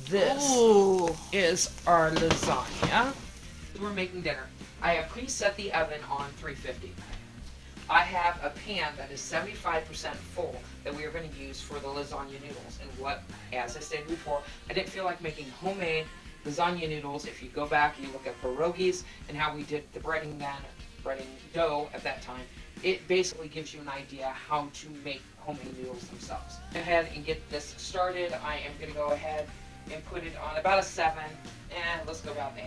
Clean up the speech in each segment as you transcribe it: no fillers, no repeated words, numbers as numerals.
This Ooh. is our lasagna. We're making dinner. I have preset the oven on 350. I have a pan that is 75% full that we are going to use for the lasagna noodles. And what, as I stated before, I didn't feel like making homemade lasagna noodles. If you go back and you look at pierogies and how we did the breading dough at that time, it basically gives you an idea how to make homemade noodles themselves. Go ahead and get this started. I am going to go ahead and put it on about a 7, and let's go about 8.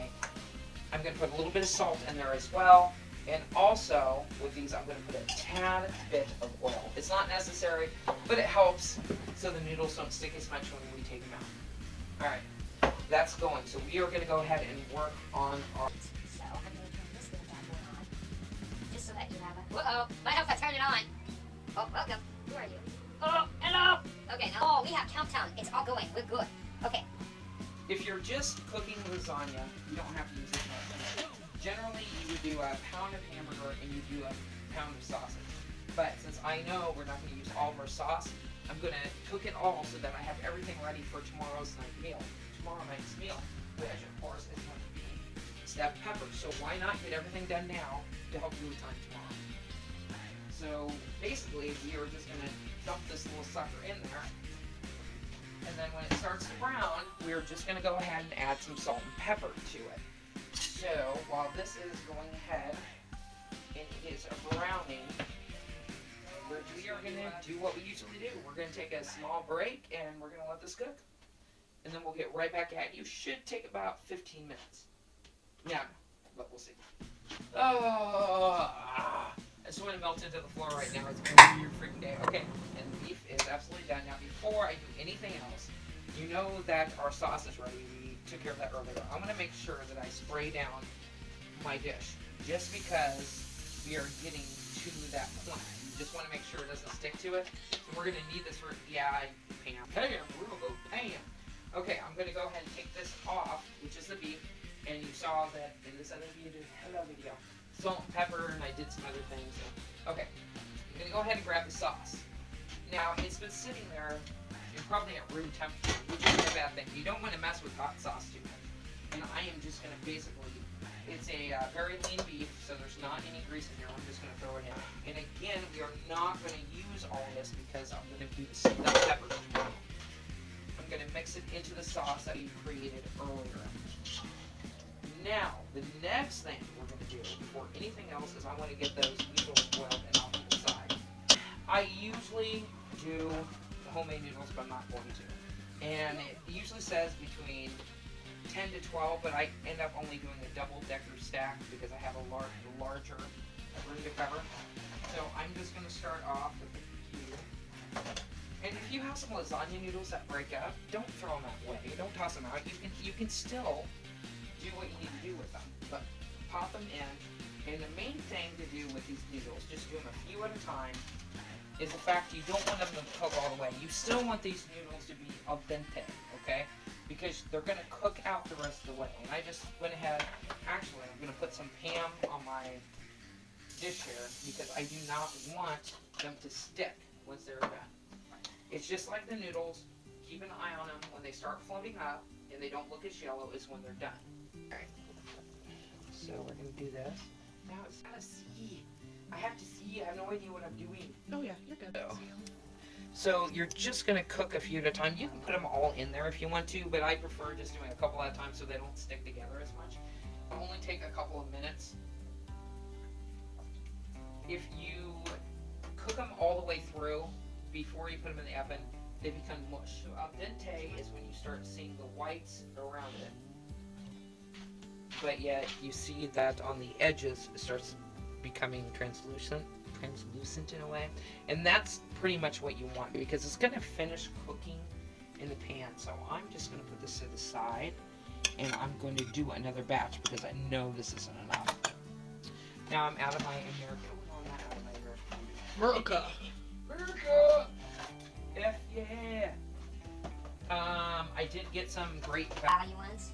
I'm going to put a little bit of salt in there as well. And also, with these, I'm going to put a tad bit of oil. It's not necessary, but it helps so the noodles don't stick as much when we take them out. Alright, that's going. So we are going to go ahead and work on our... So I'm going to turn this little bad boy on, just so that you have a... Uh-oh, might have to turn it on. Oh, welcome. Who are you? Oh, hello! Okay, now, we have countdown. It's all going. We're good. Okay. If you're just cooking lasagna, you don't have to use this much. Generally, you would do a pound of hamburger and you do a pound of sausage. But since I know we're not going to use all of our sauce, I'm going to cook it all so that I have everything ready for tomorrow night's meal, which of course is going to be stuffed peppers. So why not get everything done now to help you with time tomorrow? So basically, we are just going to dump this little sucker in there. And then when it starts to brown, we're just going to go ahead and add some salt and pepper to it. So while this is going ahead and it is browning, we are going to do what we usually do. We're going to take a small break and we're going to let this cook. And then we'll get right back at you. Should take about 15 minutes. Yeah, but we'll see. Oh, I just want to melt into the floor right now. It's been a weird freaking day. Okay, and the beef is absolutely done. Now before I do anything else, you know that our sauce is ready. We took care of that earlier. I'm going to make sure that I spray down my dish just because we are getting to that point. You just want to make sure it doesn't stick to it. So we're going to need this for, Pam. We're going to go Pam. Okay, I'm going to go ahead and take this off, which is the beef. And you saw that in this other video, salt and pepper, and I did some other things. So, okay, I'm going to go ahead and grab the sauce. Now, it's been sitting there. You're probably at room temperature, which isn't a bad thing. You don't want to mess with hot sauce too much. And I am just going to basically, it's a very lean beef, so there's not any grease in here. I'm just going to throw it in. And again, we are not going to use all of this because I'm going to do the stuffed pepper. I'm going to mix it into the sauce that we created earlier. Now, the next thing we're going to do before anything else is I want to get those noodles boiled and off to the side. I usually do homemade noodles, but I'm not going to. And it usually says between 10 to 12, but I end up only doing a double-decker stack because I have a larger room to cover. So I'm just going to start off with here. And if you have some lasagna noodles that break up, don't throw them away. Don't toss them out. You can still do what you need to do with them, but pop them in. And the main thing to do with these noodles, just do them a few at a time, is the fact you don't want them to cook all the way. You still want these noodles to be al dente, okay? Because they're going to cook out the rest of the way. And I just went ahead, actually I'm going to put some Pam on my dish here because I do not want them to stick once they're done. It's just like the noodles. Keep an eye on them. When they start floating up and they don't look as yellow is when they're done. Alright, so we're going to do this. Now it's got to see. I have to see. I have no idea what I'm doing. Oh yeah, you're good. So you're just going to cook a few at a time. You can put them all in there if you want to, but I prefer just doing a couple at a time so they don't stick together as much. It'll only take a couple of minutes. If you cook them all the way through before you put them in the oven, they become mush. So al dente is when you start seeing the whites around it. But yet you see that on the edges it starts becoming translucent in a way, and that's pretty much what you want because it's going to finish cooking in the pan. So I'm just going to put this to the side and I'm going to do another batch because I know this isn't enough. Now I'm out of my America. F yeah. I did get some great Value ones.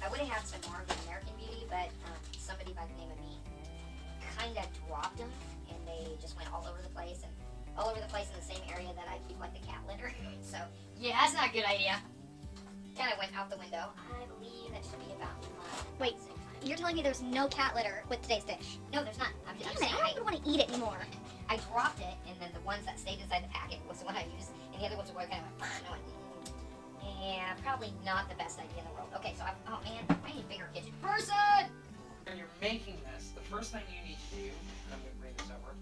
I would have had some more of the American Beauty, but somebody by the name of me kind of dropped them, and they just went all over the place, and all over the place in the same area that I keep like the cat litter. So yeah, that's not a good idea. kind of went out the window. I believe that should be about Wait, the same time. you're telling me there's no cat litter with today's dish? No, there's not. I'm Damn it, saying I don't even want to eat it anymore. I dropped it, and then the ones that stayed inside the packet was the one I used, and the other ones were kind of like, and I went, yeah, probably not the best idea in the world. Okay, so oh man, I need a bigger kitchen person. When you're making this, the first thing you need to do, and I'm going to bring this over,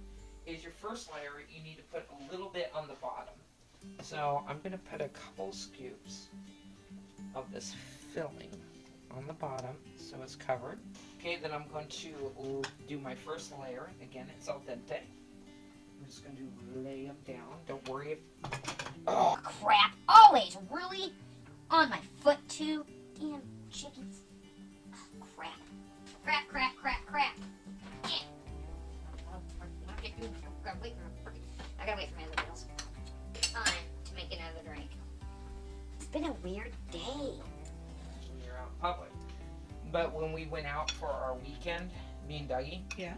is your first layer, you need to put a little bit on the bottom. So I'm going to put a couple scoops of this filling on the bottom so it's covered. Okay, then I'm going to do my first layer. Again, it's al dente. I'm just going to lay them down. Don't worry if... Oh, crap. Always, really? On my foot, too? Damn chickens. Oh, crap. Crap, crap, crap, crap. Yeah. I gotta wait for my other bills. Time to make another drink. It's been a weird day. when you're out in public. But when we went out for our weekend, me and Dougie, Yeah.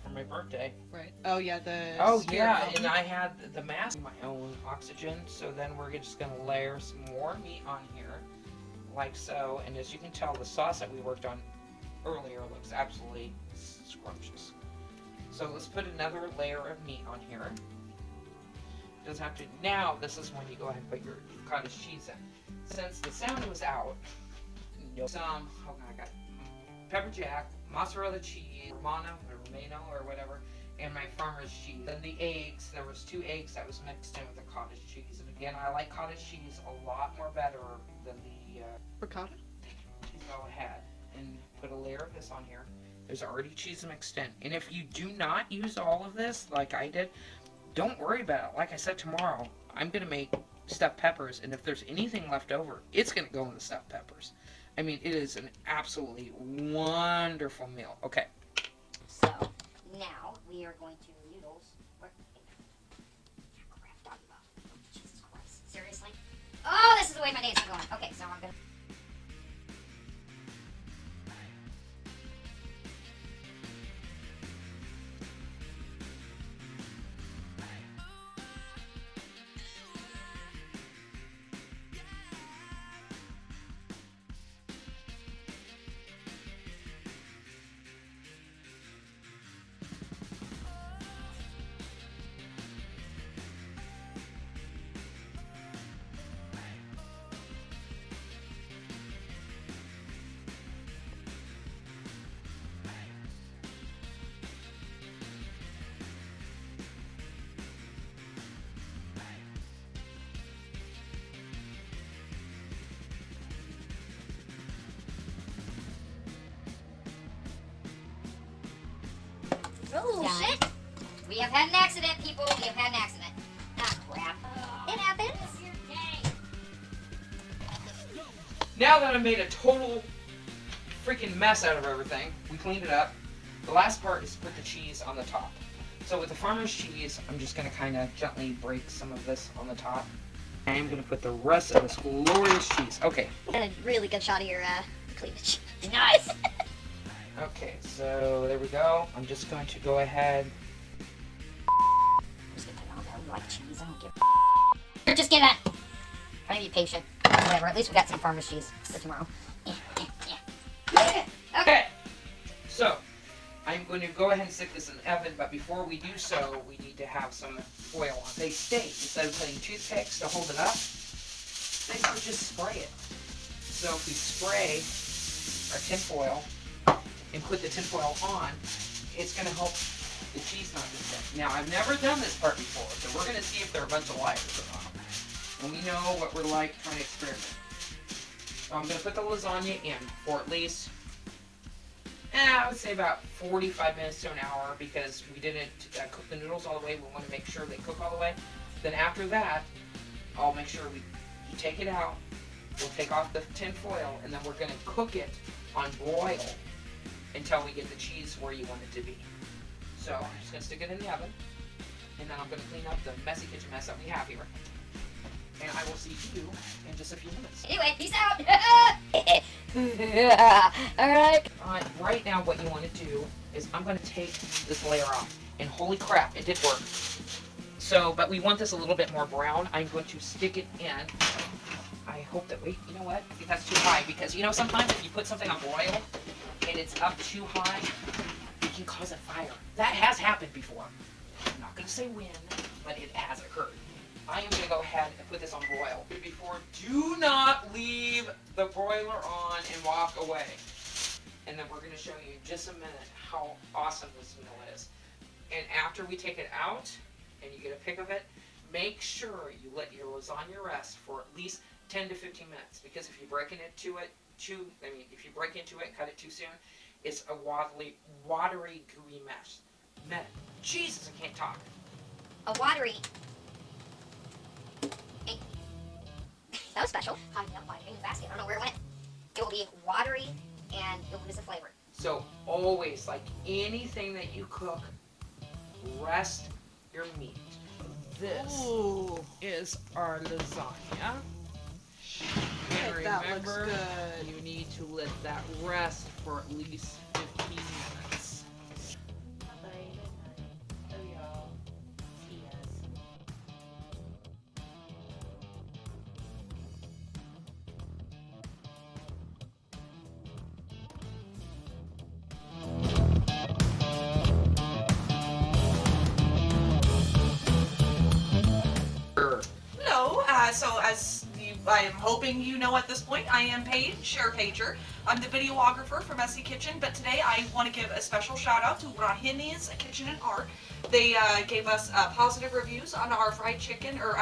for my birthday. Right. Oh yeah, the. Oh spirit yeah, album. and I had the mask, my own oxygen. So then we're just gonna layer some more meat on here, like so. And as you can tell, the sauce that we worked on earlier looks absolutely scrumptious. So let's put another layer of meat on here. Doesn't have to. Now this is when you go ahead and put your cottage cheese in. Since the sound was out, some I got pepper jack, mozzarella cheese, Romano or whatever, and my farmer's cheese. Then the eggs. There was 2 eggs that was mixed in with the cottage cheese. And again, I like cottage cheese a lot more better than the Ricotta. cheese I had. And put a layer of this on here. There's already cheese mixed in. And if you do not use all of this, like I did, don't worry about it. Like I said, tomorrow, I'm going to make stuffed peppers, and if there's anything left over, it's going to go in the stuffed peppers. I mean, it is an absolutely wonderful meal. Okay. So, now we are going to noodles. What? Crap, doggy ball. Jesus Christ. Seriously? Oh, this is the way my days are going. Okay, so I'm going to... Oh, Done. shit. We have had an accident, people. We have had an accident. Ah, crap. It happens. Now that I made a total freaking mess out of everything, we cleaned it up. The last part is to put the cheese on the top. So with the farmer's cheese, I'm just going to kind of gently break some of this on the top. I am going to put the rest of this glorious cheese. Okay. And a really good shot of your cleavage. Nice. Okay, so there we go. I'm just going to go ahead. Just get that on there. We like cheese. I don't give a... Just get that. Try to be patient. Whatever. At least we got some farmer's cheese for tomorrow. Okay. Okay. So, I'm going to go ahead and stick this in the oven, but before we do so, we need to have some foil on. They state, instead of putting toothpicks to hold it up, they should just spray it. So if we spray our tin foil and put the tin foil on, it's going to help the cheese not to stick. Now, I've never done this part before, so we're going to see if they're a bunch of liars or not. And we know what we're like trying to experiment. So I'm going to put the lasagna in for at least, I would say about 45 minutes to an hour, because we didn't cook the noodles all the way. We want to make sure they cook all the way. Then after that, I'll make sure we take it out. We'll take off the tin foil, and then we're going to cook it on broil until we get the cheese where you want it to be. So I'm just going to stick it in the oven, and then I'm going to clean up the messy kitchen mess that we have here. And I will see you in just a few minutes. Anyway, peace out. Alright. Right now what you want to do is I'm going to take this layer off. And holy crap, it did work. So, but we want this a little bit more brown. I'm going to stick it in. I hope that, wait, you know what? I think that's too high because, you know, sometimes if you put something on broil and it's up too high, it can cause a fire. That has happened before. I'm not going to say when, but it has occurred. I am going to go ahead and put this on broil. Before, do not leave the broiler on and walk away. And then we're going to show you in just a minute how awesome this meal is. And after we take it out and you get a pick of it, make sure you let your lasagna rest for at least 10 to 15 minutes, because if you break into it if you break into it and cut it too soon, it's a watery, gooey mess. Jesus, I can't talk. A watery. That was special. I know, I didn't basket. I don't know where it went. It will be watery and you'll lose the flavor. So always, like anything that you cook, rest your meat. This is our lasagna. And That looks remember, good. you need to let that rest for at least 15 minutes. Hello. So as I am hoping you know at this point, I am Paige, or Pager. I'm the videographer from Messy Kitchen, but today I want to give a special shout out to Rahini's Kitchen and Art. They gave us positive reviews on our fried chicken, or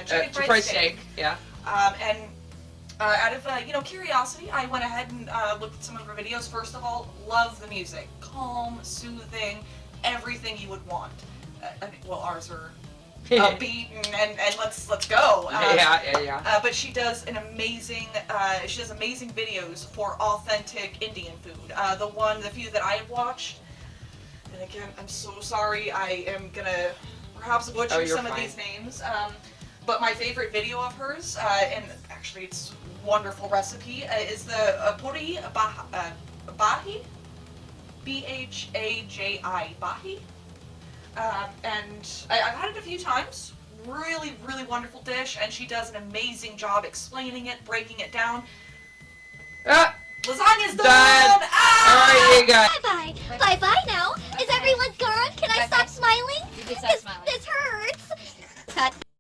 chicken fried steak. Yeah. And out of curiosity, I went ahead and looked at some of her videos. First of all, love the music, calm, soothing, everything you would want. Ours are upbeat and let's go. Yeah. But she does amazing videos for authentic Indian food. The few that I have watched, and again, I'm so sorry, I am gonna perhaps butcher some of these names. But my favorite video of hers, and actually it's a wonderful recipe, is the puri bahi, B-H-A-J-I, bahi. And I've had it a few times. Really, really wonderful dish, and she does an amazing job explaining it, breaking it down. Lasagna's done! Alright, you guys. Bye bye. Bye bye now. Is everyone gone? Can I stop smiling? You can stop smiling. This hurts. Cut.